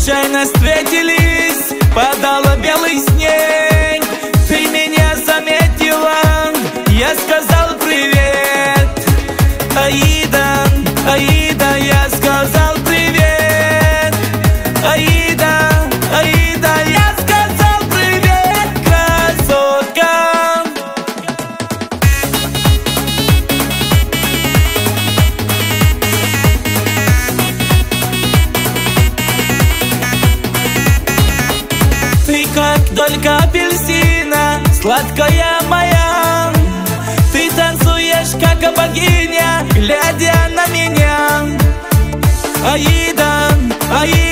случайно встретились, падала белый снег. Ты меня заметила, я сказал привет. Аида, Аида, я сказал привет. Аида, Аида, я сказал привет, красотка. Ты как долька апельсина, сладкая моя. Ты танцуешь, как богиня, глядя на меня. Аида, Аида.